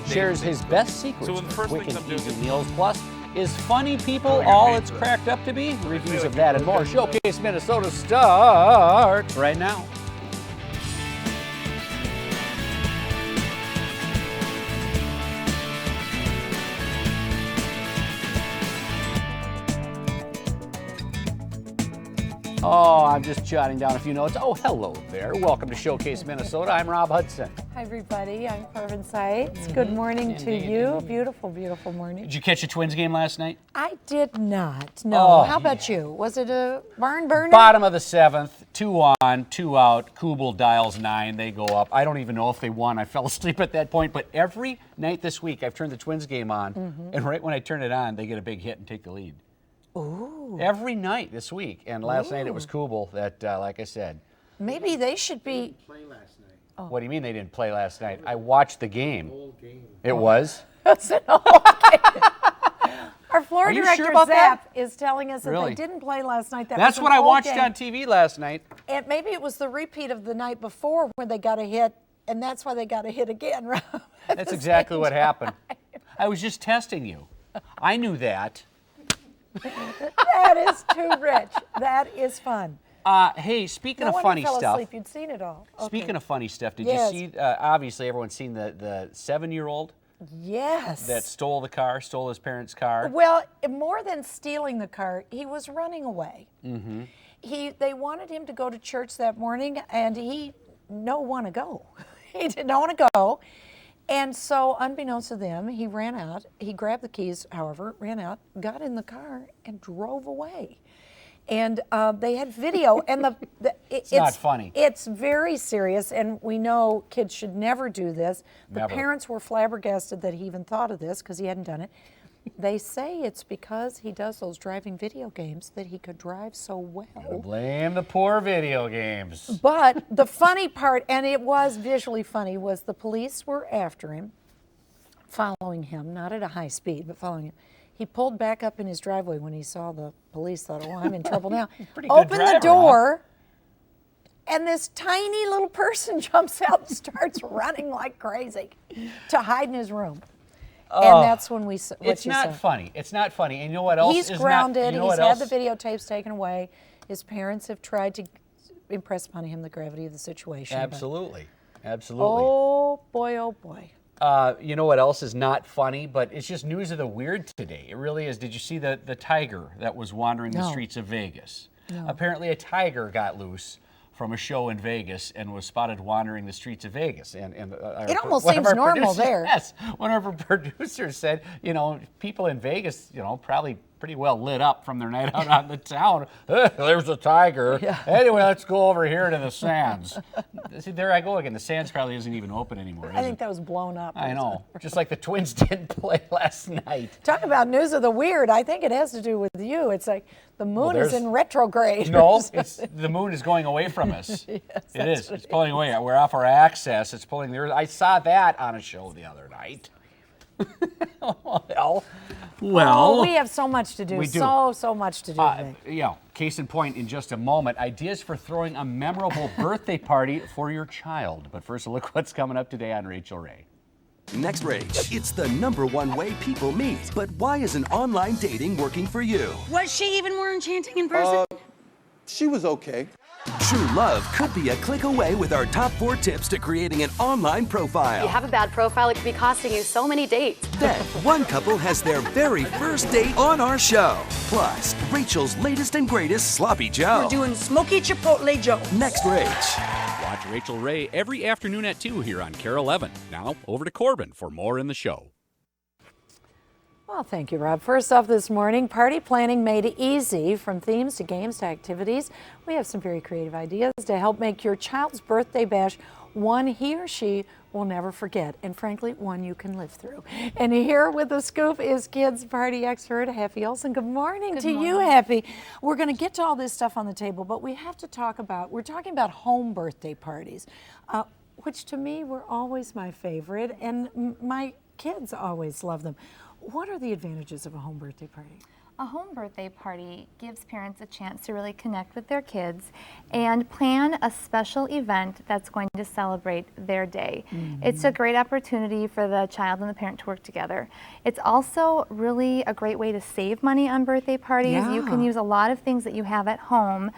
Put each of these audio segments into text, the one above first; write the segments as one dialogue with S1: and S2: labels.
S1: shares his best secrets
S2: So the
S1: for
S2: first
S1: quick
S2: things
S1: and
S2: I'm doing
S1: easy
S2: is-
S1: meals. Plus, is funny people all it's cracked up to be? Reviews of that and more. Showcase Minnesota starts right now. Oh, I'm just jotting down a few notes. Oh, hello there. Welcome to Showcase Minnesota. I'm Rob Hudson.
S3: Hi, everybody. I'm Corbin Seitz. Good morning to you. Beautiful, beautiful morning.
S1: Did you catch the Twins game last night?
S3: I did not. No.
S1: Oh,
S3: How about you? Was it a barn burner?
S1: Bottom of the seventh, 2 on, 2 out. Kubel dials 9. They go up. I don't even know if they won. I fell asleep at that point. But every night this week, I've turned the Twins game on, and right when I turn it on, they get a big hit and take the lead.
S3: Ooh.
S1: Every night this week. And last night it was Kubel that, like I said.
S3: Maybe they should be.
S4: Play last night.
S3: Oh.
S1: What do you mean they didn't play last night? I watched the game.
S4: Whole game.
S1: It was?
S3: Our floor
S1: Are you
S3: director,
S1: sure about
S3: Zap, is telling us that
S1: Really?
S3: they didn't play last night.
S1: That's
S3: was
S1: what
S3: an
S1: I
S3: old
S1: watched
S3: game.
S1: on TV last night.
S3: And maybe it was the repeat of the night before when they got a hit, and that's why they got a hit again. Rob, at
S1: That's
S3: the
S1: exactly
S3: same
S1: what
S3: time.
S1: happened. I was just testing you. I knew that.
S3: That is too rich. That is fun.
S1: Hey, speaking
S3: No
S1: of
S3: wonder
S1: funny
S3: you fell
S1: stuff.
S3: asleep. You'd seen it all. Okay.
S1: Speaking of funny stuff, did
S3: Yes.
S1: you see? Obviously, everyone's seen the 7-year-old
S3: Yes.
S1: that stole his parents' car.
S3: Well, more than stealing the car, he was running away.
S1: Mm-hmm.
S3: They wanted him to go to church that morning, and he don't want to go. He did not want to go. And so, unbeknownst to them, he ran out. He grabbed the keys, however, ran out, got in the car, and drove away. And they had video, and it's
S1: not funny.
S3: It's very serious, and we know kids should never do this. The
S1: Never.
S3: parents were flabbergasted that he even thought of this because he hadn't done it. They say it's because he does those driving video games that he could drive so well.
S1: Blame the poor video games.
S3: But the funny part, and it was visually funny, was the police were after him, following him, not at a high speed, but following him. He pulled back up in his driveway when he saw the police, thought, oh, I'm in trouble now.
S1: Pretty good
S3: Opened
S1: driver,
S3: the door, and this tiny little person jumps out and starts running like crazy to hide in his room. And that's when we saw what
S1: It's
S3: you
S1: not
S3: saw.
S1: funny. It's not funny. And you know what else
S3: He's
S1: is
S3: grounded.
S1: not, you know
S3: He's
S1: what
S3: had
S1: else?
S3: the videotapes taken away. His parents have tried to impress upon him the gravity of the situation. but-
S1: Absolutely. Absolutely.
S3: Oh, boy, oh, boy.
S1: You know what else is not funny, but it's just news of the weird today. It really is. Did you see the tiger that was wandering the
S3: No.
S1: streets of Vegas?
S3: No.
S1: Apparently a tiger got loose from a show in Vegas and was spotted wandering the streets of Vegas. And
S3: It almost
S1: one of
S3: seems
S1: our
S3: normal
S1: producers-
S3: there.
S1: Yes. One of our producers said, people in Vegas, probably pretty well lit up from their night out on the town. There's a tiger.
S3: Yeah.
S1: Anyway, let's go over here to the Sands. See, there I go again. The Sands probably isn't even open anymore, is
S3: I think
S1: it?
S3: that was blown up.
S1: I know. Just like the Twins didn't play last night.
S3: Talk about news of the weird. I think it has to do with you. It's like the moon is
S1: there's-
S3: in retrograde.
S1: No, the moon is going away from us. It is. It's pulling away. We're off our axis. It's pulling the Earth. I saw that on a show the other night. well,
S3: Oh, we have so much to do.
S1: We do.
S3: So much to do today.
S1: Case in point in just a moment, ideas for throwing a memorable birthday party for your child. But first, look what's coming up today on Rachel Ray.
S5: Next Rage. It's the #1 way people meet. But why isn't online dating working for you?
S6: Was she even more enchanting in person?
S4: She was okay.
S5: True love could be a click away with our top 4 tips to creating an online profile.
S7: You have a bad profile, it could be costing you so many dates.
S5: Then, one couple has their very first date on our show. Plus, Rachel's latest and greatest Sloppy Joe.
S6: We're doing Smoky Chipotle Joe.
S5: Next Rage.
S8: Watch Rachel Ray every afternoon at 2 here on Care 11. Now, over to Corbin for more in the show.
S3: Well, thank you, Rob. First off this morning, party planning made easy. From themes to games to activities, we have some very creative ideas to help make your child's birthday bash one he or she will never forget, and frankly, one you can live through. And here with the scoop is kids party expert Happy Olson. Good morning to you, Happy. We're going to get to all this stuff on the table, but we have to talk about, we're talking about home birthday parties, which to me were always my favorite, and my kids always love them. What are the advantages of a home birthday party?
S2: A home birthday party gives parents a chance to really connect with their kids and plan a special event that's going to celebrate their day. It's a great opportunity for the child and the parent to work together. It's also really a great way to save money on birthday parties. You can use a lot of things that you have at home,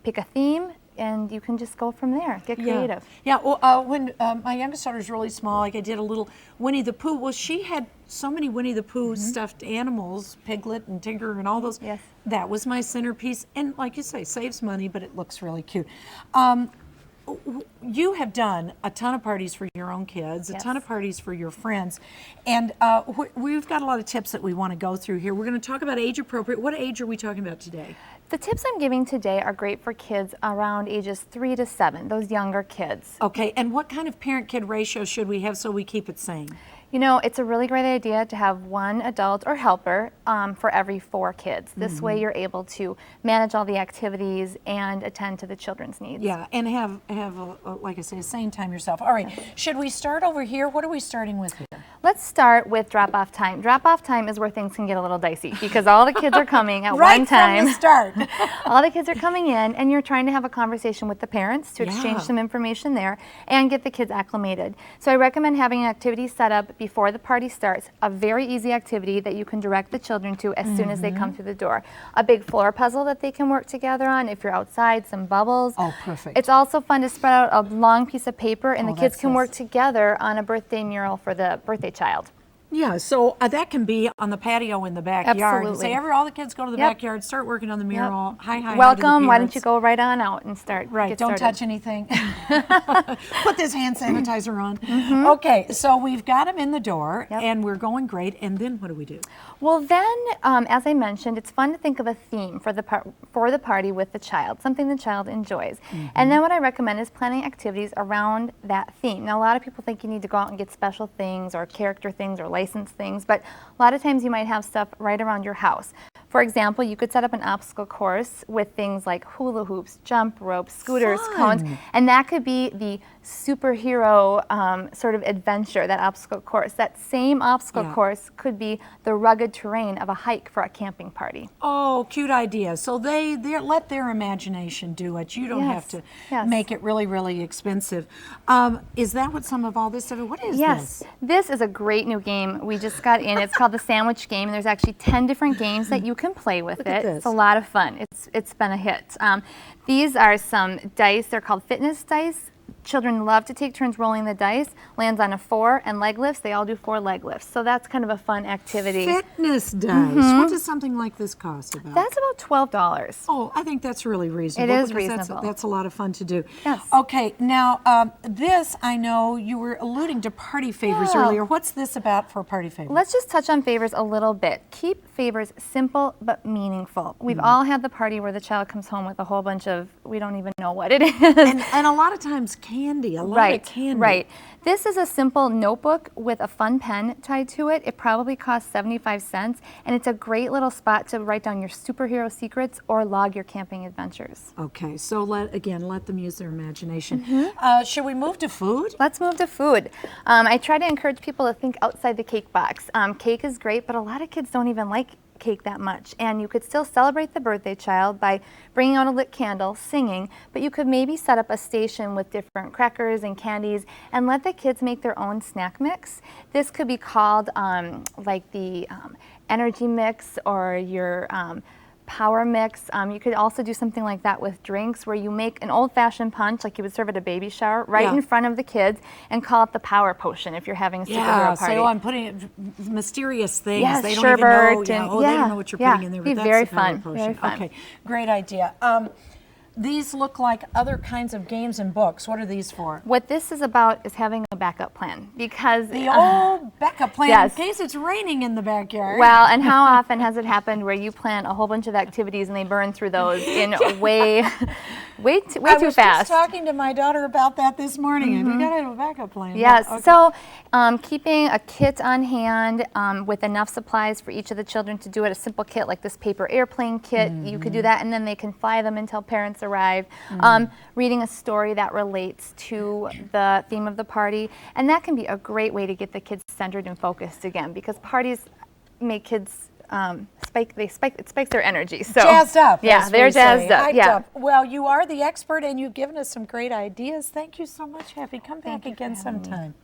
S2: pick a theme, and you can just go from there, get creative.
S3: Yeah, well, when my youngest daughter was really small, like I did a little Winnie the Pooh. Well, she had so many Winnie the Pooh stuffed animals, Piglet and Tigger and all those.
S2: Yes.
S3: That was my centerpiece. And like you say, saves money, but it looks really cute. You have done a ton of parties for your own kids, a ton of parties for your friends, and we've got a lot of tips that we want to go through here. We're going to talk about age appropriate. What age are we talking about today?
S2: The tips I'm giving today are great for kids around ages 3 to 7, those younger kids.
S3: Okay, and what kind of parent-kid ratio should we have so we keep it sane?
S2: You know, it's a really great idea to have one adult or helper for every 4 kids. This way you're able to manage all the activities and attend to the children's needs.
S3: Yeah, and have like I say, a sane time yourself. All right, should we start over here? What are we starting with here?
S2: Let's start with drop-off time. Drop-off time is where things can get a little dicey because all the kids are coming at one time.
S3: Right from the start.
S2: All the kids are coming in, and you're trying to have a conversation with the parents to exchange some information there and get the kids acclimated. So I recommend having an activity set up before the party starts, a very easy activity that you can direct the children to as soon as they come through the door. A big floor puzzle that they can work together on if you're outside, some bubbles.
S3: Oh, perfect.
S2: It's also fun to spread out a long piece of paper and the kids can work together on a birthday mural for the birthday child.
S3: Yeah, so that can be on the patio in the backyard.
S2: Absolutely.
S3: Say, all the kids go to the backyard, start working on the mural. Hi, hi,
S2: Welcome.
S3: Hi
S2: Why don't you go right on out and start?
S3: Right, don't touch anything. Put this hand sanitizer on.
S2: Mm-hmm.
S3: Okay, so we've got them in the door, and we're going great. And then what do we do?
S2: Well, then, as I mentioned, it's fun to think of a theme for the party with the child, something the child enjoys. And then what I recommend is planning activities around that theme. Now, a lot of people think you need to go out and get special things or character things or license things, but a lot of times you might have stuff right around your house. For example, you could set up an obstacle course with things like hula hoops, jump ropes, scooters, cones, and that could be the superhero sort of adventure, that obstacle course. That same obstacle course could be the rugged terrain of a hike for a camping party.
S3: Oh, cute idea. So they let their imagination do it. You don't have to make it really, really expensive. Is that what some of all this stuff is? What is this?
S2: This is a great new game we just got in. It's called the Sandwich Game, and there's actually 10 different games that you can play with it. It's a lot of fun. It's been a hit. These are some dice. They're called fitness dice. Children love to take turns rolling the dice. Lands on a 4, and leg lifts. They all do 4 leg lifts. So that's kind of a fun activity.
S3: Fitness dice. What does something like this cost about?
S2: That's about $12.
S3: Oh, I think that's really reasonable.
S2: It is reasonable.
S3: That's a lot of fun to do.
S2: Yes.
S3: Okay, now this, I know you were alluding to party favors earlier. What's this about for party favors?
S2: Let's just touch on favors a little bit. Keep favors simple but meaningful. We've all had the party where the child comes home with a whole bunch of, we don't even know what it is.
S3: And a lot of times candy, a lot of candy.
S2: Right. This is a simple notebook with a fun pen tied to it. It probably costs 75 cents, and it's a great little spot to write down your superhero secrets or log your camping adventures.
S3: Okay, so let them use their imagination. Should we move to food?
S2: Let's move to food. I try to encourage people to think outside the cake box. Cake is great, but a lot of kids don't even like cake that much, and you could still celebrate the birthday child by bringing out a lit candle, singing, but you could maybe set up a station with different crackers and candies and let the kids make their own snack mix. This could be called like the energy mix or your power mix. You could also do something like that with drinks where you make an old-fashioned punch like you would serve at a baby shower right in front of the kids and call it the power potion if you're having a superhero party.
S3: So I'm putting mysterious things.
S2: Yes,
S3: they don't
S2: sherbet
S3: even know. They don't know what you're putting in there.
S2: Be
S3: But
S2: very
S3: that's the power
S2: fun.
S3: potion.
S2: Very fun.
S3: Okay, great idea. These look like other kinds of games and books. What are these for?
S2: What this is about is having a backup plan because
S3: The old backup plan
S2: yes.
S3: in case it's raining in the backyard.
S2: Well, and how often has it happened where you plan a whole bunch of activities and they burn through those in way too
S3: I was
S2: fast?
S3: just talking to my daughter about that this morning, and we got to have a backup plan.
S2: Yes,
S3: Okay.
S2: so keeping a kit on hand with enough supplies for each of the children to do it, a simple kit like this paper airplane kit, you could do that, and then they can fly them until parents arrive. Reading a story that relates to the theme of the party, and that can be a great way to get the kids centered and focused again, because parties make kids it spikes their energy. So
S3: Jazzed up.
S2: Yeah,
S3: as
S2: they're
S3: we say,
S2: jazzed up.
S3: hyped
S2: Yeah.
S3: up. Well, you are the expert, and you've given us some great ideas. Thank you so much, Happy. Come back again sometime.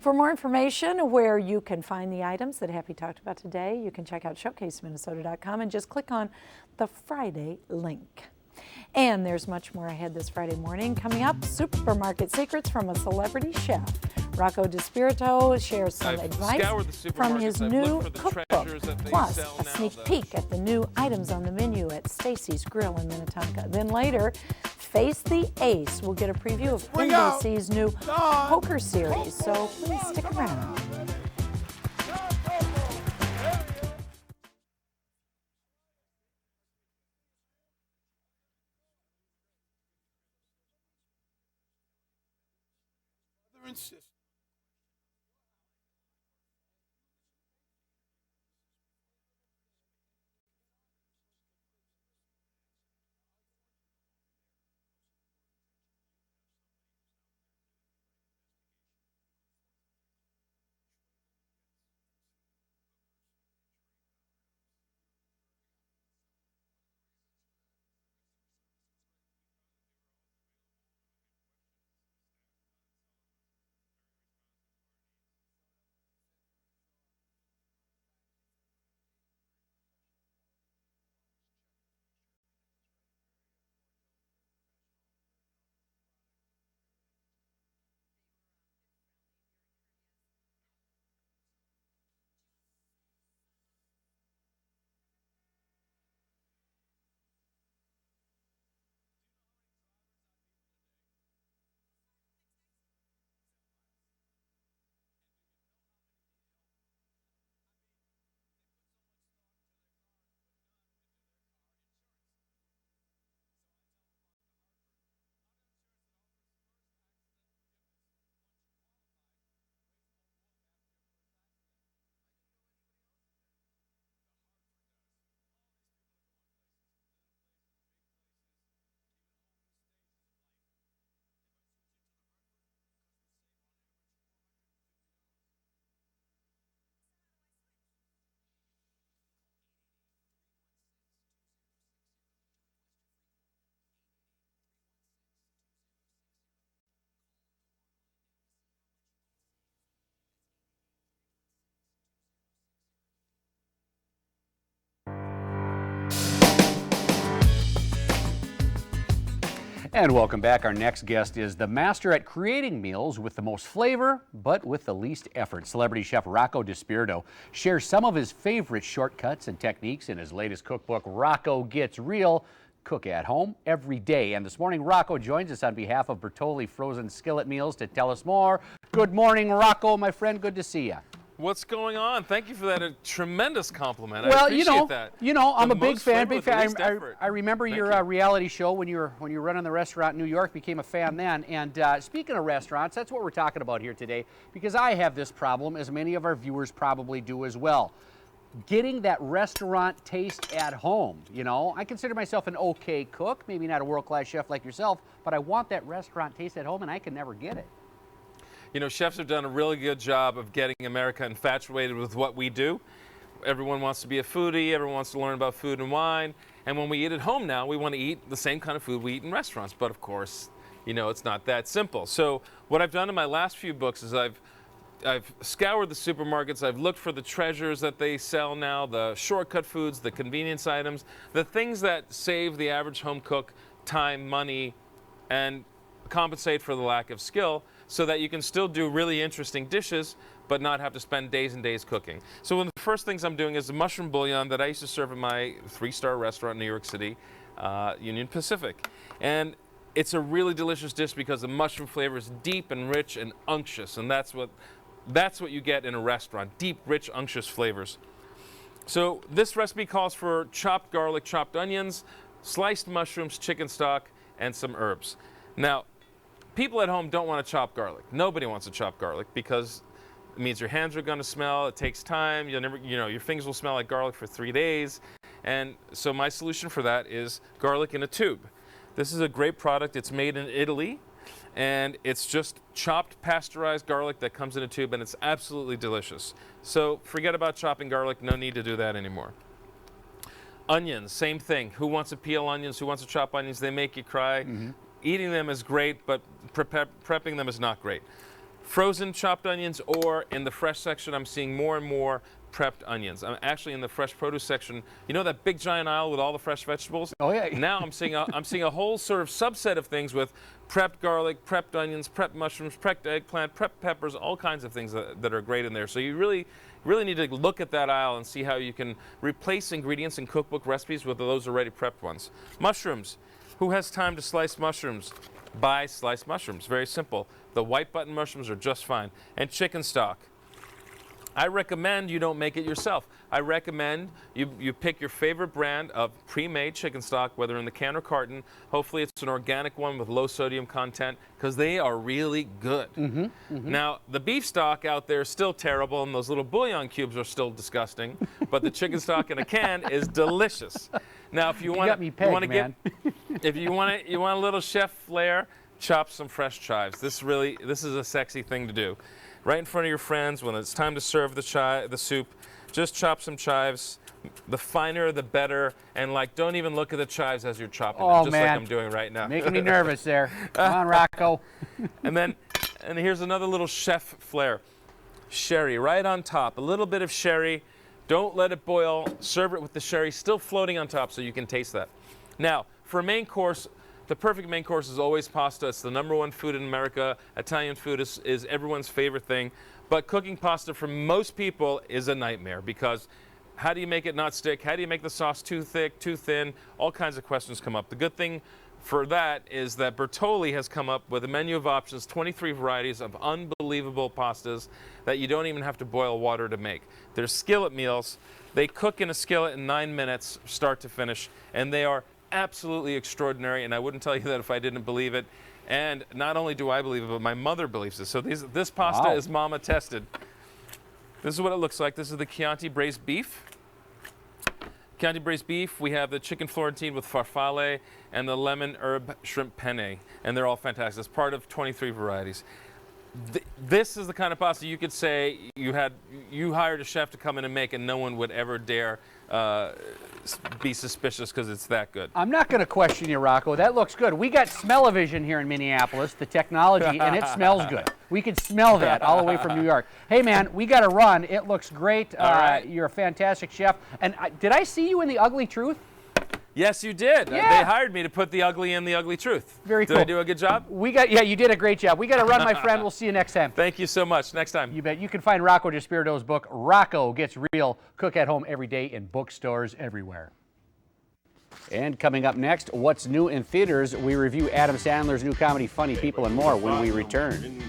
S3: For more information, where you can find the items that Happy talked about today, you can check out showcaseminnesota.com and just click on the Friday link. And there's much more ahead this Friday morning. Coming up, supermarket secrets from a celebrity chef. Rocco DiSpirito shares some advice from his new cookbook, plus a sneak peek at the new items on the menu at Stacy's Grille in Minnetonka. Then later, Face the Ace. We'll get a preview of NBC's new poker series, so please stick around.
S1: And welcome back. Our next guest is the master at creating meals with the most flavor, but with the least effort. Celebrity chef Rocco DiSpirito shares some of his favorite shortcuts and techniques in his latest cookbook, Rocco Gets Real. Cook at home every day. And this morning, Rocco joins us on behalf of Bertolli Frozen Skillet Meals to tell us more. Good morning, Rocco, my friend. Good to see you.
S9: What's going on? Thank you for that tremendous compliment.
S1: Well,
S9: I appreciate that.
S1: I'm a big fan. I remember
S9: Thank
S1: your
S9: you.
S1: reality show when you were running the restaurant in New York. Became a fan then. And speaking of restaurants, that's what we're talking about here today, because I have this problem, as many of our viewers probably do as well. Getting that restaurant taste at home. You know, I consider myself an okay cook, maybe not a world-class chef like yourself, but I want that restaurant taste at home, and I can never get it.
S9: You know, chefs have done a really good job of getting America infatuated with what we do. Everyone wants to be a foodie, everyone wants to learn about food and wine, and when we eat at home now, we want to eat the same kind of food we eat in restaurants, but of course, you know, it's not that simple. So what I've done in my last few books is I've scoured the supermarkets, I've looked for the treasures that they sell now, the shortcut foods, the convenience items, the things that save the average home cook time, money, and compensate for the lack of skill, so that you can still do really interesting dishes, but not have to spend days and days cooking. So one of the first things I'm doing is the mushroom bouillon that I used to serve at my 3-star restaurant in New York City, Union Pacific. And it's a really delicious dish because the mushroom flavor is deep and rich and unctuous, and that's what you get in a restaurant, deep, rich, unctuous flavors. So this recipe calls for chopped garlic, chopped onions, sliced mushrooms, chicken stock, and some herbs. Now, people at home don't want to chop garlic. Nobody wants to chop garlic because it means your hands are going to smell. It takes time. You'll never, your fingers will smell like garlic for 3 days. And so my solution for that is garlic in a tube. This is a great product. It's made in Italy, and it's just chopped pasteurized garlic that comes in a tube, and it's absolutely delicious. So forget about chopping garlic, no need to do that anymore. Onions, same thing. Who wants to peel onions? Who wants to chop onions? They make you cry. Eating them is great, but prepping them is not great. Frozen chopped onions, or in the fresh section, I'm seeing more and more prepped onions. I'm actually in the fresh produce section. You know that big giant aisle with all the fresh vegetables?
S1: Oh, yeah.
S9: Now I'm seeing a whole sort of subset of things with prepped garlic, prepped onions, prepped mushrooms, prepped eggplant, prepped peppers, all kinds of things that are great in there. So you really need to look at that aisle and see how you can replace ingredients in cookbook recipes with those already prepped ones. Mushrooms. Who has time to slice mushrooms? Buy sliced mushrooms. Very simple. The white button mushrooms are just fine. And chicken stock. I recommend you don't make it yourself. I recommend you pick your favorite brand of pre-made chicken stock, whether in the can or carton. Hopefully it's an organic one with low sodium content, because they are really good. Now, the beef stock out there is still terrible, and those little bouillon cubes are still disgusting, but the chicken stock in a can is delicious. Now, if you want a little chef flair, chop some fresh chives. This is a sexy thing to do. Right in front of your friends, when it's time to serve the soup, just chop some chives. The finer, the better. And don't even look at the chives as you're chopping them, just like I'm doing right now.
S1: Making me nervous there. Come on, Rocco.
S9: And here's another little chef flair. Sherry right on top. A little bit of sherry. Don't let it boil. Serve it with the sherry still floating on top so you can taste that. Now, for a main course, the perfect main course is always pasta. It's the #1 food in America. Italian food is everyone's favorite thing. But cooking pasta for most people is a nightmare, because how do you make it not stick? How do you make the sauce too thick, too thin? All kinds of questions come up. The good thing for that is that Bertolli has come up with a menu of options, 23 varieties of unbelievable pastas that you don't even have to boil water to make. They're skillet meals. They cook in a skillet in 9 minutes, start to finish, and they are absolutely extraordinary, and I wouldn't tell you that if I didn't believe it. And not only do I believe it, but my mother believes it. So this pasta is mama tested. This is what it looks like. This is the Chianti braised beef. Chianti braised beef, we have the chicken Florentine with farfalle and the lemon herb shrimp penne, and they're all fantastic. It's part of 23 varieties. This is the kind of pasta you could say you hired a chef to come in and make, and no one would ever dare be suspicious, because it's that good.
S1: I'm not going to question you, Rocco. That looks good. We got smell-o-vision here in Minneapolis, the technology, and it smells good. We can smell that all the way from New York. Hey, man, we got to run. It looks great.
S9: All right.
S1: You're a fantastic chef. And did I see you in The Ugly Truth?
S9: Yes, you did.
S1: Yeah.
S9: They hired me to put the ugly in The Ugly Truth.
S1: Very cool.
S9: Did I do a good job?
S1: Yeah, you did a great job. We got to run, my friend. We'll see you next time.
S9: Thank you so much. Next time.
S1: You bet. You can find Rocco DiSpirito's book, Rocco Gets Real, Cook at Home every day in bookstores everywhere. And coming up next, what's new in theaters? We review Adam Sandler's new comedy, Funny People and More, when we return.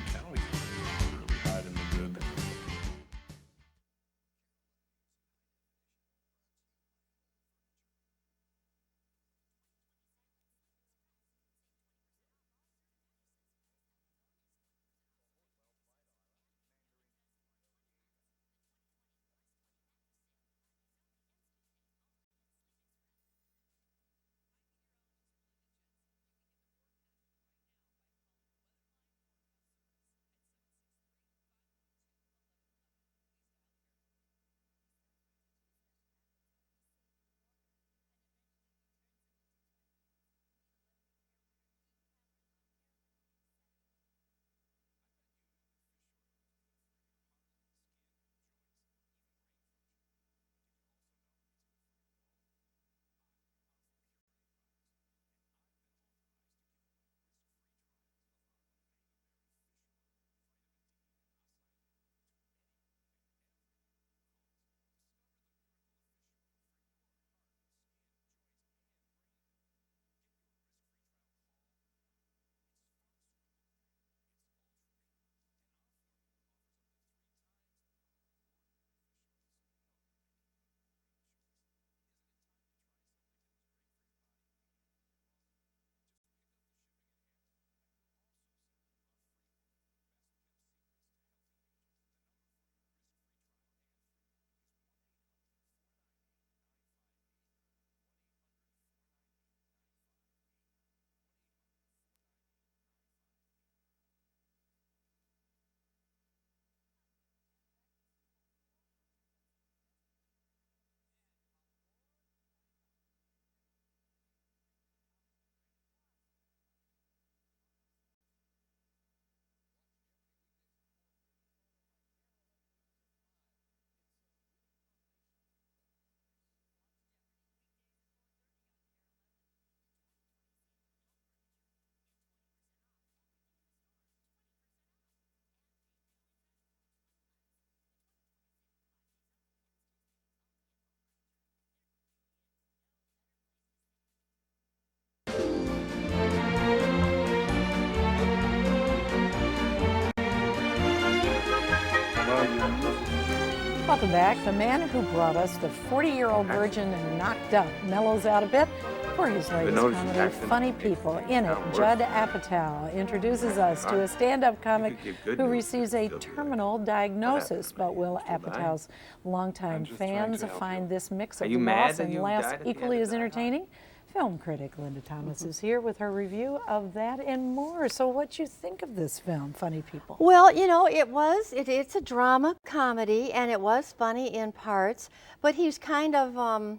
S3: Welcome back. The man who brought us the 40-year-old virgin and knocked up mellows out a bit for his latest comedy, Funny People. In it, Judd Apatow introduces us to a stand-up comic who receives a terminal diagnosis. But will Apatow's longtime fans find this mix of loss and laughs equally as entertaining? Film critic Linda Thomas is here with her review of that and more. So what'd you think of this film, Funny People?
S10: Well, you know, it's a drama comedy, and it was funny in parts, but he's kind of,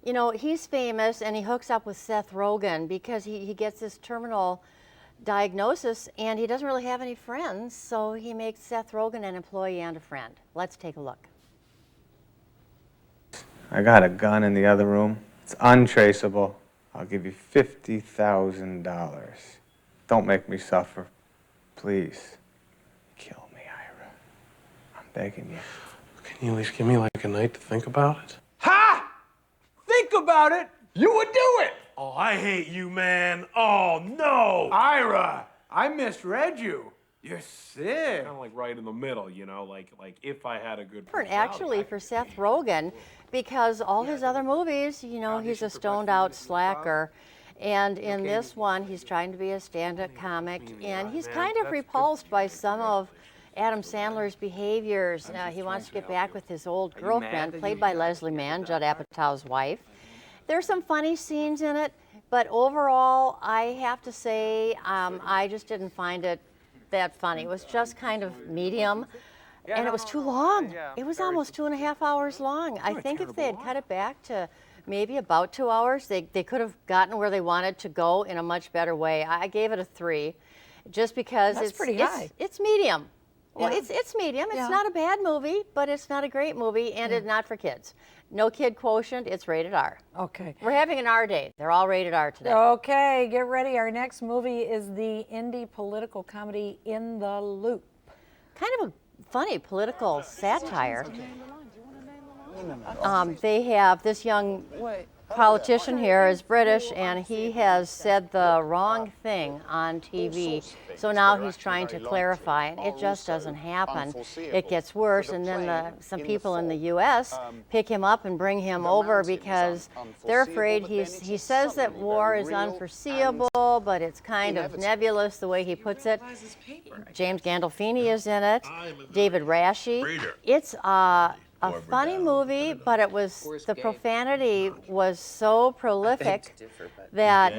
S10: you know, he's famous, and he hooks up with Seth Rogen because he gets this terminal diagnosis, and he doesn't really have any friends, so he makes Seth Rogen an employee and a friend. Let's take a look.
S11: I got a gun in the other room. It's untraceable. I'll give you $50,000. Don't make me suffer. Please. Kill me, Ira. I'm begging you.
S12: Can you at least give me like a night to think about it?
S4: Ha! Think about it. You would do it.
S12: Oh, I hate you, man. Oh, no.
S4: Ira, I misread you. You're sick.
S12: Kind of like right in the middle, you know, like if I had a good
S10: Actually, for Seth Rogen, because all his other movies, you know, he's a stoned out slacker. And in this one, he's trying to be a stand-up comic, and he's kind of repulsed by some of Adam Sandler's behaviors. He wants to get back with his old girlfriend, played by Leslie Mann, Judd Apatow's wife. There's some funny scenes in it, but overall, I have to say, I just didn't find it that funny. It was just kind of medium, and it was too long. It was almost 2.5 hours long. I think if they had cut it back to maybe about 2 hours, they could have gotten where they wanted to go in a much better way. I gave it a 3, just because
S3: That's pretty high.
S10: It's medium. Well,
S3: Yeah.
S10: it's medium. It's
S3: Yeah.
S10: not a bad movie, but it's not a great movie, and it's not for kids. No kid quotient. It's rated R.
S3: Okay.
S10: We're having an R day. They're all rated R today.
S3: Okay, get ready. Our next movie is the indie political comedy In the Loop.
S10: Kind of a funny political satire. They have this young politician here is British, and he has said the wrong thing on TV. So now he's trying to clarify, and it just doesn't happen. It gets worse, and then some people in the U.S. pick him up and bring him over because they're afraid he says that war is unforeseeable, but it's kind of nebulous the way he puts it. James Gandolfini is in it, David Rasche. It's a funny movie, but the profanity was so prolific that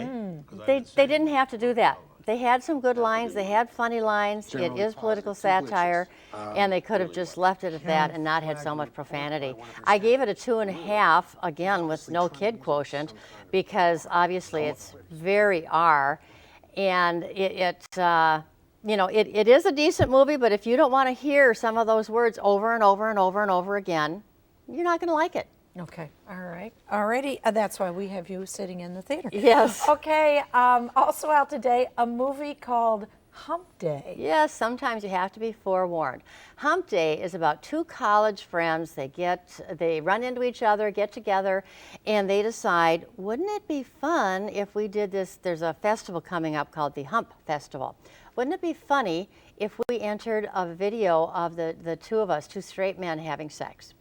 S10: they didn't have to do that. They had some good lines, they had funny lines, it is political satire, and they could have just left it at that and not had so much profanity. I gave it a 2.5, again, with no kid quotient, because obviously it's very R, and you know, it is a decent movie, but if you don't want to hear some of those words over and over and over and over again, you're not going to like it.
S3: Okay, all right. Alrighty, that's why we have you sitting in the theater.
S10: Yes.
S3: Okay, also out today, a movie called Hump Day.
S10: Yes, sometimes you have to be forewarned. Hump Day is about 2 college friends. They run into each other, get together, and they decide, wouldn't it be fun if we did this? There's a festival coming up called the Hump Festival. Wouldn't it be funny if we entered a video of the 2 of us, 2 straight men having sex?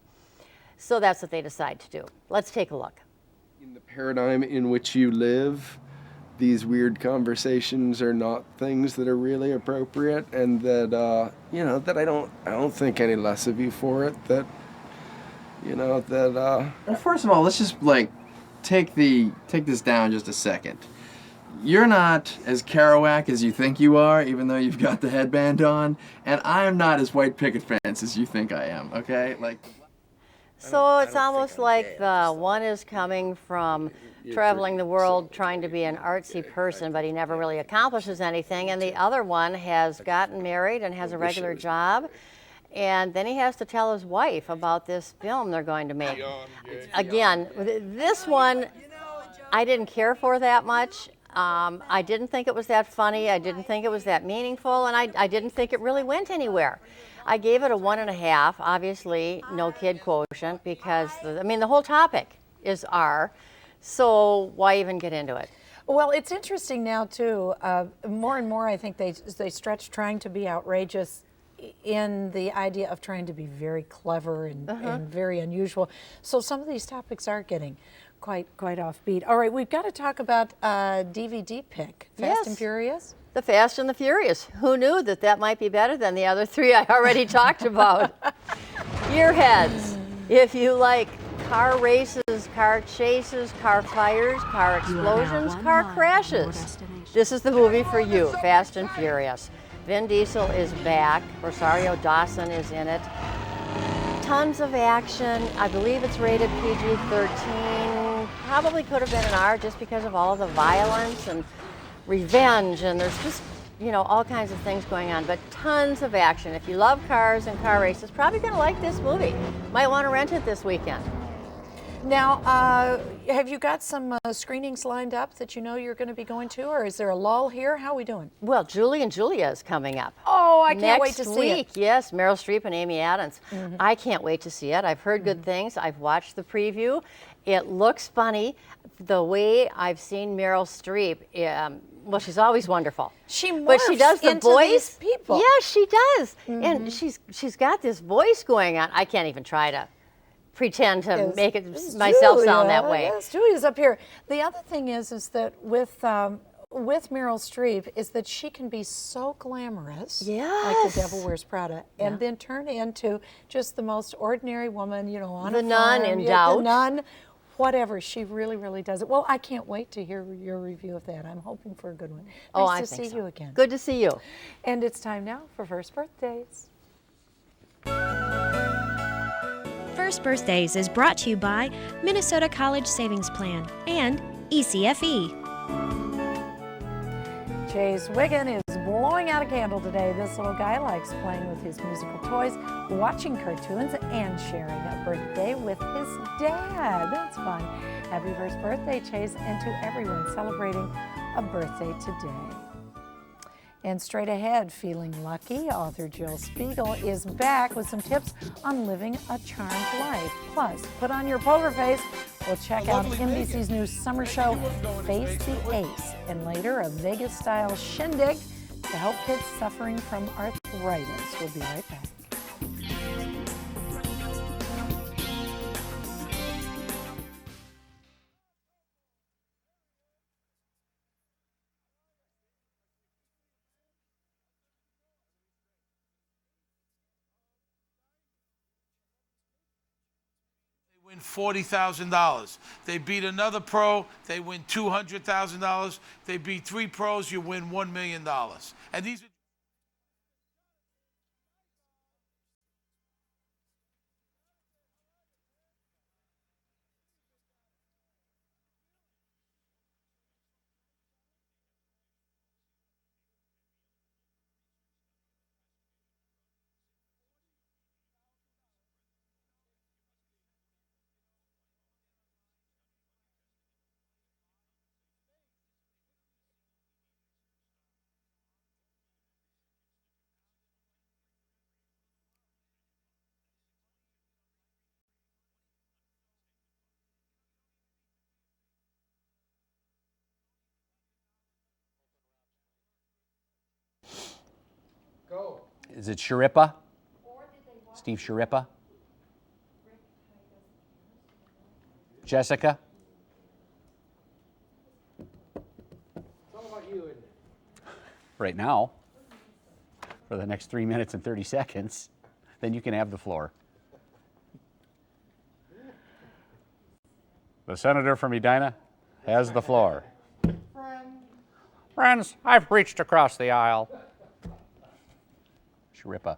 S10: So that's what they decide to do. Let's take a look.
S13: In the paradigm in which you live, these weird conversations are not things that are really appropriate, and that you know, that I don't think any less of you for it. That, you know, that
S14: Well, first of all, let's just like take this down just a second. You're not as Kerouac as you think you are, even though you've got the headband on, and I am not as white picket fence as you think I am, okay? Like.
S10: So it's almost like the one is coming from traveling the world trying to be an artsy person, but he never really accomplishes anything, and the other one has gotten married and has a regular job, and then he has to tell his wife about this film they're going to make. Again, this one I didn't care for that much. I didn't think it was that funny. I didn't think it was that meaningful, and I didn't think it really went anywhere. I gave it a 1.5, obviously no kid quotient, because the whole topic is R, so why even get into it?
S3: Well, it's interesting now too. More and more, I think they stretch trying to be outrageous in the idea of trying to be very clever and very unusual. So some of these topics are getting quite offbeat. All right, we've got to talk about DVD pick. Fast and Furious?
S10: The Fast and the Furious. Who knew that might be better than the other three I already talked about? Earheads. If you like car races, car chases, car fires, car explosions, car crashes, this is the movie for you, Fast and Furious. Vin Diesel is back. Rosario Dawson is in it. Tons of action. I believe it's rated PG-13. Probably could have been an R just because of all the violence and revenge, and there's just, you know, all kinds of things going on, but tons of action. If you love cars and car races, probably going to like this movie. Might want to rent it this weekend.
S3: Now, have you got some screenings lined up that you know you're going to be going to, or is there a lull here? How are we doing?
S10: Well, Julie and Julia is coming up.
S3: Oh, I can't wait to
S10: Next
S3: see
S10: week,
S3: it.
S10: yes, Meryl Streep and Amy Adams. I can't wait to see it. I've heard good things. I've watched the preview. It looks funny. The way I've seen Meryl Streep, well, she's always wonderful.
S3: She morphs
S10: but she does the
S3: into
S10: voice.
S3: These people.
S10: Yeah, she does. And she's got this voice going on. I can't even try to pretend to make it myself sound that way.
S3: Yes, Julia's up here. The other thing is that with Meryl Streep is that she can be so glamorous, like The Devil Wears Prada, and then turn into just the most ordinary woman, you know, on
S10: The
S3: a
S10: nun
S3: farm,
S10: in Doubt.
S3: The nun, whatever. She really does it. Well, I can't wait to hear your review of that. I'm hoping for a good one. Nice to see you again.
S10: Good to see you.
S3: And it's time now for First Birthdays.
S15: First Birthdays is brought to you by Minnesota College Savings Plan and ECFE.
S3: Chase Wiggin is blowing out a candle today. This little guy likes playing with his musical toys, watching cartoons, and sharing a birthday with his dad. That's fun. Happy first birthday, Chase, and to everyone celebrating a birthday today. And straight ahead, feeling lucky, author Jill Spiegel is back with some tips on living a charmed life. Plus, put on your poker face. We'll check out NBC's new summer show, Face the Ace, and later a Vegas-style shindig to help kids suffering from arthritis. We'll be right back.
S16: Win $40,000. They beat another pro, they win $200,000. They beat 3 pros, you win $1 million. And these are
S1: Is it Schirripa? Steve Schirripa? Jessica? Right now, for the next 3 minutes and 30 seconds, then you can have the floor. The senator from Edina has the floor. Friends, I've reached across the aisle. Schirripa.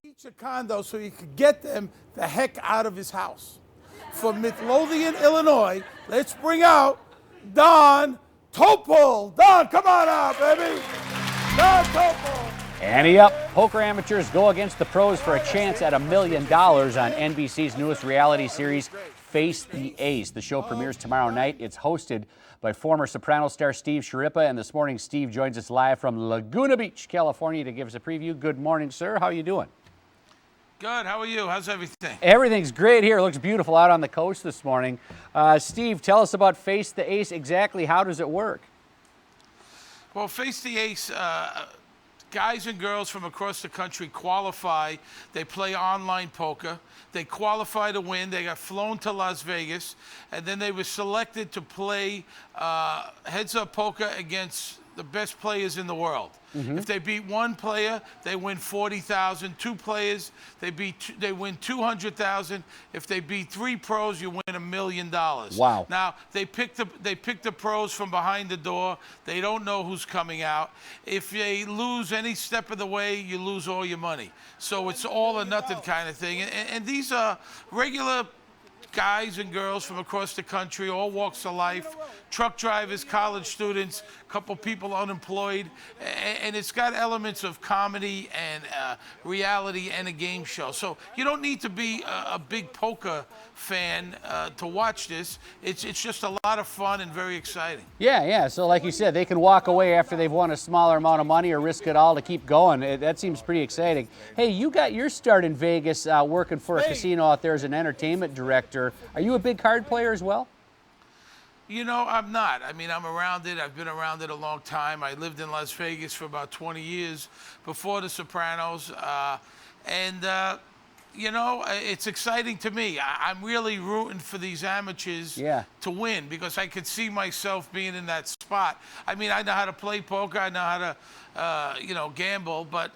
S16: each a condo so he could get them the heck out of his house. From Midlothian, Illinois, let's bring out Don Topol. Don, come on out, baby. Don Topol.
S1: Ante up. Poker amateurs go against the pros for a chance at $1 million on NBC's newest reality series, Face the Ace. The show premieres tomorrow night. It's hosted by former Soprano star Steve Schirripa. And this morning, Steve joins us live from Laguna Beach, California, to give us a preview. Good morning, sir. How are you doing?
S16: Good. How are you? How's everything?
S1: Everything's great here. It looks beautiful out on the coast this morning. Steve, tell us about Face the Ace. Exactly how does it work?
S16: Well, Face the Ace, guys and girls from across the country qualify. They play online poker. They qualify to win. They got flown to Las Vegas, and then they were selected to play heads-up poker against the best players in the world. If they beat one player, they win $40,000. Two players, they win $200,000. If they beat three pros, you win $1 million.
S1: Wow!
S16: Now they pick the pros from behind the door. They don't know who's coming out. If they lose any step of the way, you lose all your money. So it's all or nothing kind of thing. And these are regular guys and girls from across the country, all walks of life, truck drivers, college students, a couple people unemployed, and it's got elements of comedy and reality and a game show. So you don't need to be a big poker fan to watch this. It's just a lot of fun and very exciting.
S1: Yeah. So like you said, they can walk away after they've won a smaller amount of money or risk it all to keep going. That seems pretty exciting. Hey, you got your start in Vegas working for a casino out there as an entertainment director. Are you a big card player as well?
S16: You know, I'm not. I mean, I'm around it. I've been around it a long time. I lived in Las Vegas for about 20 years before The Sopranos. You know, it's exciting to me. I'm really rooting for these amateurs to win because I could see myself being in that spot. I mean, I know how to play poker. I know how to, you know, gamble, but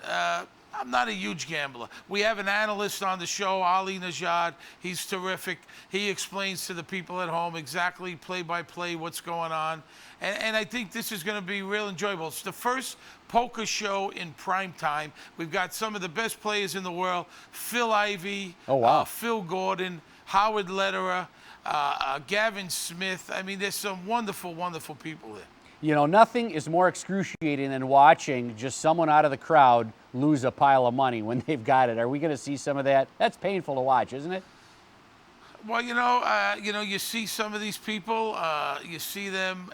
S16: I'm not a huge gambler. We have an analyst on the show, Ali Najad. He's terrific. He explains to the people at home exactly play by play what's going on. And I think this is going to be real enjoyable. It's the first poker show in prime time. We've got some of the best players in the world. Phil Ivey, Phil Gordon, Howard Lederer, Gavin Smith. I mean, there's some wonderful, wonderful people there.
S1: You know, nothing is more excruciating than watching just someone out of the crowd lose a pile of money when they've got it. Are we going to see some of that? That's painful to watch, isn't it?
S16: Well, you know, you see some of these people, you see them,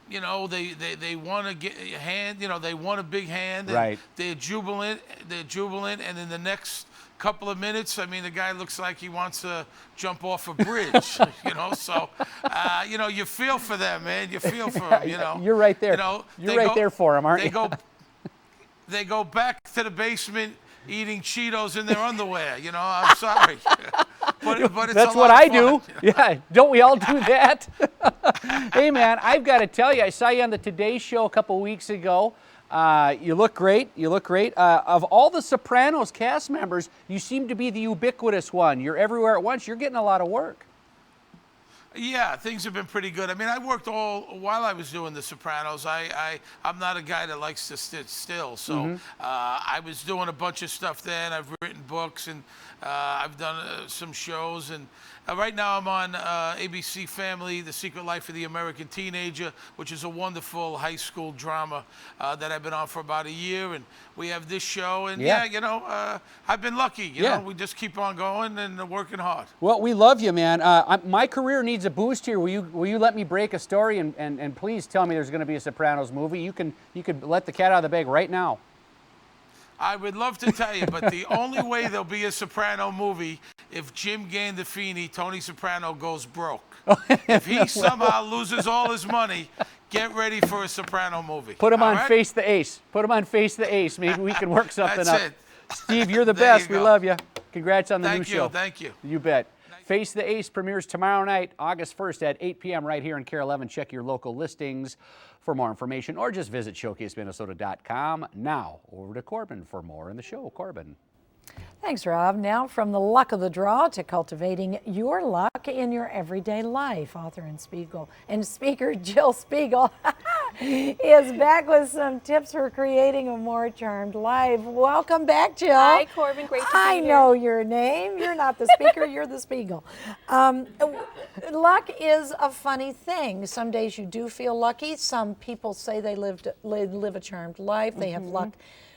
S16: you know, they want to get a hand, you know, they want a big hand. And
S1: right.
S16: They're jubilant, and in the next couple of minutes, I mean, the guy looks like he wants to jump off a bridge, you know, so, you know, you feel for them, man. You feel for them, you know.
S1: You're right there.
S16: You know,
S1: you're right there for them, aren't you?
S16: They go back to the basement eating Cheetos in their underwear, you know, I'm sorry. But it's
S1: That's what I do. Yeah, don't we all do that? Hey, man, I've got to tell you, I saw you on the Today Show a couple weeks ago. You look great. You look great. Of all the Sopranos cast members, you seem to be the ubiquitous one. You're everywhere at once. You're getting a lot of work.
S16: Yeah, things have been pretty good. I mean, I worked while I was doing The Sopranos. I'm not a guy that likes to sit still. So I was doing a bunch of stuff then. I've written books and I've done some shows. And right now I'm on ABC Family, The Secret Life of the American Teenager, which is a wonderful high school drama that I've been on for about a year. And we have this show. And yeah you know, I've been lucky. You know, we just keep on going and working hard.
S1: Well, we love you, man. My career needs a boost here. Will you let me break a story and please tell me there's going to be a Sopranos movie? You can let the cat out of the bag right now.
S16: I would love to tell you, but the only way there'll be a Soprano movie if Jim Gandolfini, Tony Soprano, goes broke. If he somehow loses all his money, get ready for a Soprano movie.
S1: Put him on Face the Ace. Put him on Face the Ace. Maybe we can work something
S16: That's
S1: up.
S16: it.
S1: Steve, you're the best. We love you. Congrats on the new show.
S16: Thank you.
S1: You bet. Face the Ace premieres tomorrow night, August 1st at 8 p.m. right here in KARE 11. Check your local listings for more information or just visit showcaseminnesota.com. Now, over to Corbin for more in the show. Corbin.
S3: Thanks, Rob. Now from the luck of the draw to cultivating your luck in your everyday life. Author and speaker Jill Spiegel is back with some tips for creating a more charmed life. Welcome back, Jill.
S17: Hi, Corbin. Great to be here.
S3: I know your name. You're not the speaker, you're the Spiegel. Luck is a funny thing. Some days you do feel lucky. Some people say they live a charmed life. They have luck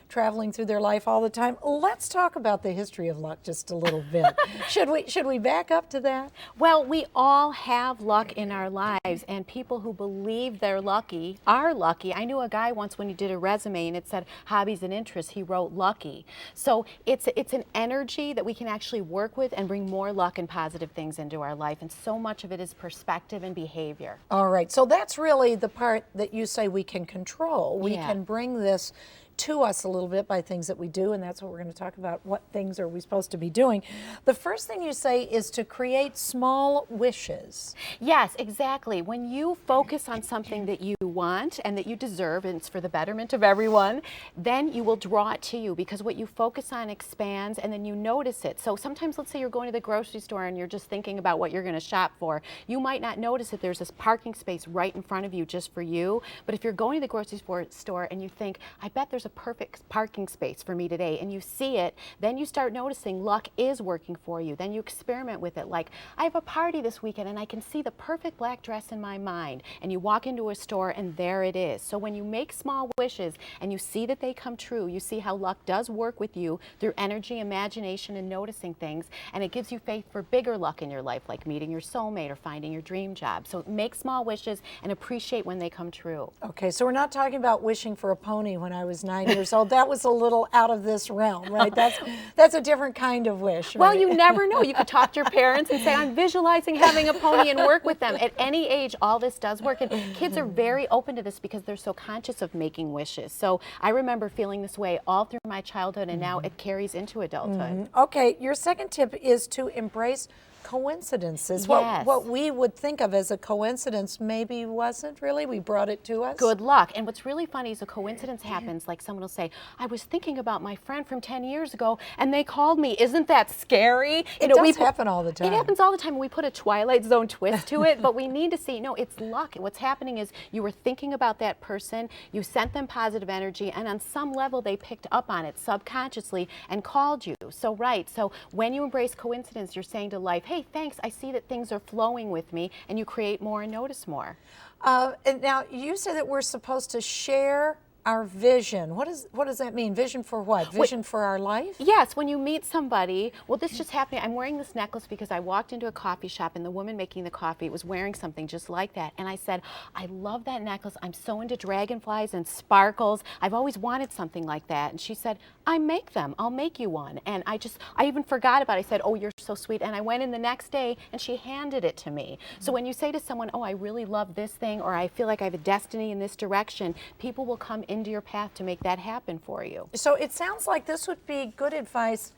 S3: traveling through their life all the time. Let's talk about the history of luck just a little bit. Should we back up to that?
S17: Well, we all have luck in our lives, and people who believe they're lucky are lucky. I knew a guy once when he did a resume and it said hobbies and interests, he wrote lucky. So it's an energy that we can actually work with and bring more luck and positive things into our life, and so much of it is perspective and behavior.
S3: All right, so that's really the part that you say we can control. We
S17: Yeah.
S3: can bring this to us a little bit by things that we do, and that's what we're going to talk about. What things are we supposed to be doing? The first thing you say is to create small wishes.
S17: Yes, exactly. When you focus on something that you want and that you deserve, and it's for the betterment of everyone, then you will draw it to you, because what you focus on expands, and then you notice it. So sometimes, let's say you're going to the grocery store and you're just thinking about what you're going to shop for. You might not notice that there's this parking space right in front of you just for you, but if you're going to the grocery store and you think, I bet there's a perfect parking space for me today, and you see it, then you start noticing luck is working for you. Then you experiment with it. Like, I have a party this weekend and I can see the perfect black dress in my mind, and you walk into a store and there it is. So when you make small wishes and you see that they come true, you see how luck does work with you through energy, imagination, and noticing things, and it gives you faith for bigger luck in your life, like meeting your soulmate or finding your dream job. So make small wishes and appreciate when they come true.
S3: Okay, so we're not talking about wishing for a pony when I was 9 years old. That was a little out of this realm, right? That's a different kind of wish.
S17: Well,
S3: right?
S17: you never know. You could talk to your parents and say, I'm visualizing having a pony, and work with them. At any age, all this does work. And kids are very open to this because they're so conscious of making wishes. So I remember feeling this way all through my childhood, and now it carries into adulthood.
S3: Okay, your second tip is to embrace coincidences.
S17: Yes.
S3: What we would think of as a coincidence maybe wasn't really. We brought it to us.
S17: Good luck. And what's really funny is a coincidence happens, like someone will say, I was thinking about my friend from 10 years ago and they called me. Isn't that scary?
S3: It does happen all the time.
S17: It happens all the time. We put a Twilight Zone twist to it, but we need to see, no, it's luck. What's happening is you were thinking about that person, you sent them positive energy, and on some level they picked up on it subconsciously and called you. So when you embrace coincidence, you're saying to life, hey, thanks, I see that things are flowing with me, and you create more and notice more.
S3: And now, you say that we're supposed to share our vision. What does that mean? Vision for what? Vision for our life?
S17: Yes, when you meet somebody, well, this just happened. I'm wearing this necklace because I walked into a coffee shop and the woman making the coffee was wearing something just like that. And I said, I love that necklace. I'm so into dragonflies and sparkles. I've always wanted something like that. And she said, I make them. I'll make you one. And I even forgot about it. I said, oh, you're so sweet. And I went in the next day and she handed it to me. So when you say to someone, oh, I really love this thing, or I feel like I have a destiny in this direction, people will come into your path to make that happen for you.
S3: So it sounds like this would be good advice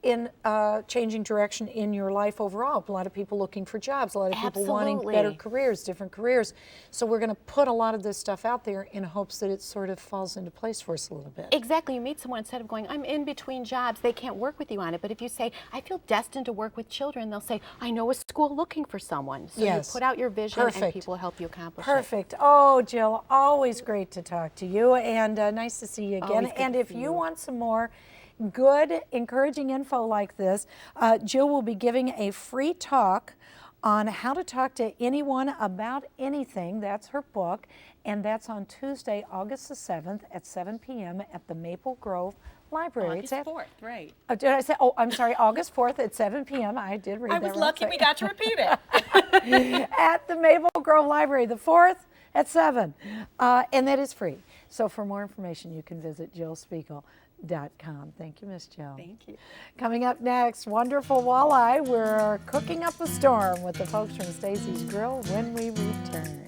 S3: in changing direction in your life overall. A lot of people looking for jobs, a lot of people wanting better careers, different careers. So we're going to put a lot of this stuff out there in hopes that it sort of falls into place for us a little bit.
S17: Exactly. You meet someone, instead of going, I'm in between jobs, they can't work with you on it. But if you say, I feel destined to work with children, they'll say, I know a school looking for someone. So you put out your vision and people help you accomplish it.
S3: Perfect. Oh, Jill, always great to talk to you, and nice to see you again. And if you want some more good, encouraging info like this, Jill will be giving a free talk on how to talk to anyone about anything. That's her book, and that's on Tuesday, August the 7th at 7 p.m. at the Maple Grove Library.
S6: August 4th, right.
S3: Did I say, oh, I'm sorry, August 4th at 7 p.m. I did read that.
S6: I was lucky we got to repeat it.
S3: At the Maple Grove Library, the 4th at 7. And that is free. So for more information, you can visit JillSpiegel.com. Thank you, Miss Jill.
S6: Thank you.
S3: Coming up next, Wonderful Walleye. We're cooking up a storm with the folks from Stacy's Grille when we return.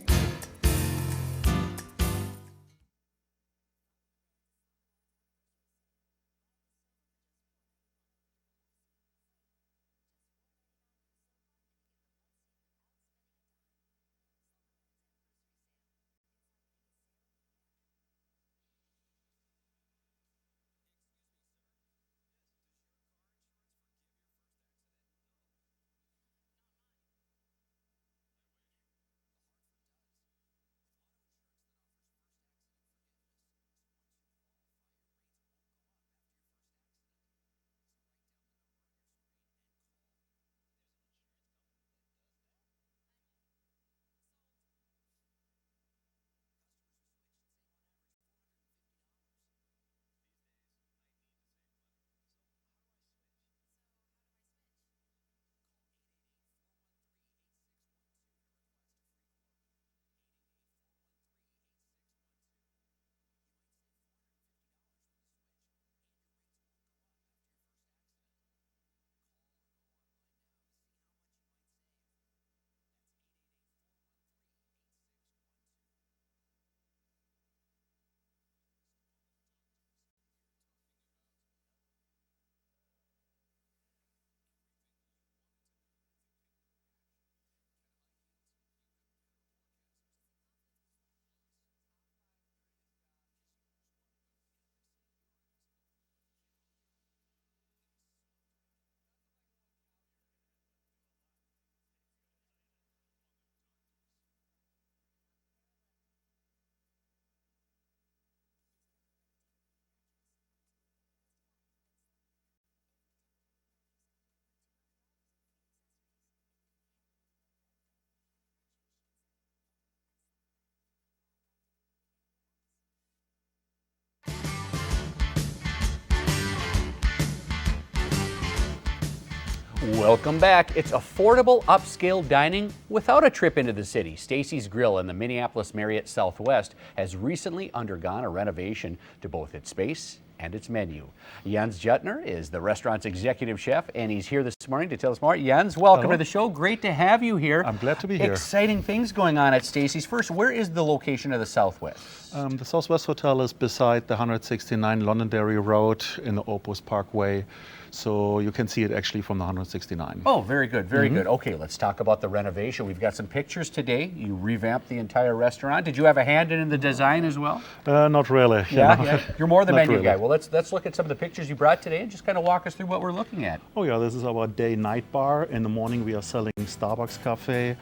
S1: Welcome back. It's affordable upscale dining without a trip into the city. Stacy's Grille in the Minneapolis Marriott Southwest has recently undergone a renovation to both its space and its menu. Jens Jutner is the restaurant's executive chef, and he's here this morning to tell us more. Jens, welcome
S18: Hello.
S1: to the show. Great to have you here.
S18: I'm glad to be here.
S1: Exciting things going on at Stacy's. First, where is the location of the Southwest?
S18: The Southwest Hotel is beside the 169 Londonderry Road in the Opus Parkway. So you can see it actually from the 169.
S1: Oh, very good, very good. Okay, let's talk about the renovation. We've got some pictures today. You revamped the entire restaurant. Did you have a hand in the design as well?
S18: Not really.
S1: Yeah. You're more the
S18: Not
S1: menu
S18: really.
S1: guy. Well, let's look at some of the pictures you brought today and just kind of walk us through what we're looking at.
S18: Oh yeah, this is our day-night bar. In the morning we are selling Starbucks cafe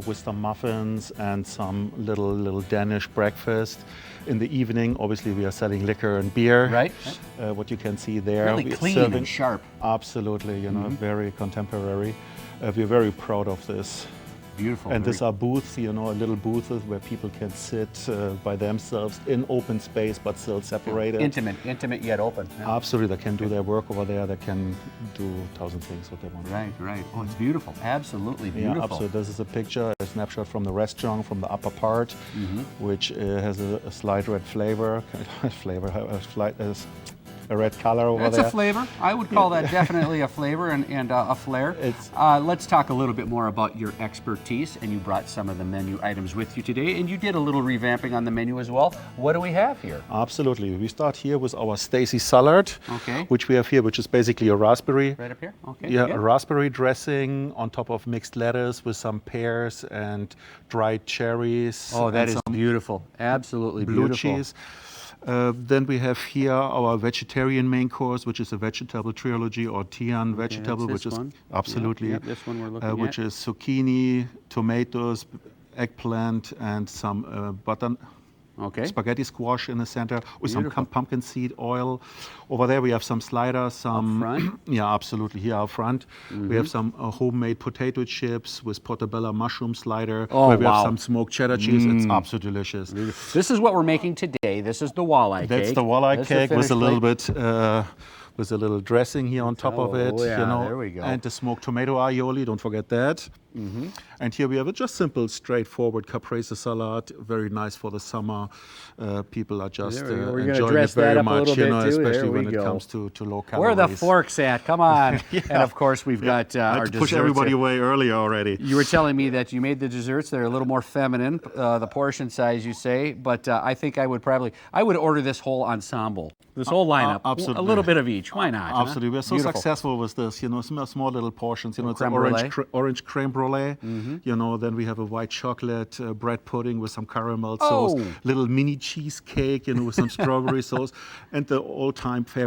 S18: with some muffins and some little Danish breakfast. In the evening, obviously, we are selling liquor and beer.
S1: Right.
S18: What you can see there.
S1: Really
S18: We're
S1: clean
S18: serving-
S1: and sharp.
S18: Absolutely, very contemporary. We're very proud of this.
S1: Beautiful.
S18: And these are booths, little booths where people can sit by themselves in open space, but still separated.
S1: Intimate yet open. Yeah.
S18: Absolutely, they can do their work over there. They can do 1,000 things what they want.
S1: Right. Oh, it's beautiful. Absolutely beautiful.
S18: Yeah, absolutely. This is a picture, a snapshot from the restaurant, from the upper part, which has a slight red flavor. A red color over there.
S1: That's a flavor. I would call that definitely a flavor and a flair. Let's talk a little bit more about your expertise, and you brought some of the menu items with you today, and you did a little revamping on the menu as well. What do we have here?
S18: Absolutely. We start here with our Stacy salad, which we have here, which is basically a raspberry.
S1: Right up here? Okay.
S18: Yeah, a raspberry dressing on top of mixed lettuce with some pears and dried cherries.
S1: Oh, that
S18: and
S1: is
S18: some
S1: beautiful. Absolutely
S18: blue
S1: beautiful.
S18: cheese. Then we have here our vegetarian main course, which is a vegetable trilogy or Tian vegetable,
S1: that's
S18: which
S1: this
S18: is
S1: one.
S18: absolutely,
S1: Yep, this one we're looking at.
S18: which is zucchini, tomatoes, eggplant, and some spaghetti squash in the center with some pumpkin seed oil. Over there we have some sliders, some
S1: Up front?
S18: yeah, absolutely. Here up front, we have some homemade potato chips with portobello mushroom slider.
S1: Oh,
S18: where we
S1: wow.
S18: have some smoked cheddar cheese. It's absolutely delicious.
S1: This is what we're making today. This is the walleye cake.
S18: That's the walleye
S1: That's
S18: cake with a
S1: finished
S18: little
S1: plate.
S18: bit. With a little dressing here on top of it,
S1: Oh, yeah, there we go.
S18: and the smoked tomato aioli, don't forget that. And here we have a just simple, straightforward caprese salad, very nice for the summer. People are just
S1: There we go. We're gonna
S18: enjoying
S1: dress
S18: it very
S1: that up a
S18: much,
S1: little bit, too.
S18: especially
S1: There we
S18: when it
S1: go.
S18: comes to low calories.
S1: Where are the forks at? Come on.
S18: Yeah.
S1: And of course, we've got
S18: I
S1: our
S18: had to
S1: desserts.
S18: push everybody
S1: here.
S18: away earlier already.
S1: You were telling me that you made the desserts. They're a little more feminine, the portion size, you say. But I think I would order this whole ensemble, this whole lineup.
S18: Absolutely.
S1: A little bit of each. Why not? huh?
S18: Absolutely. We're so
S1: Beautiful.
S18: successful with this, small little portions. It's
S1: Creme
S18: orange creme brulee. Then we have a white chocolate bread pudding with some caramel sauce, little mini cheesecake, with some strawberry sauce, and the all-time favorite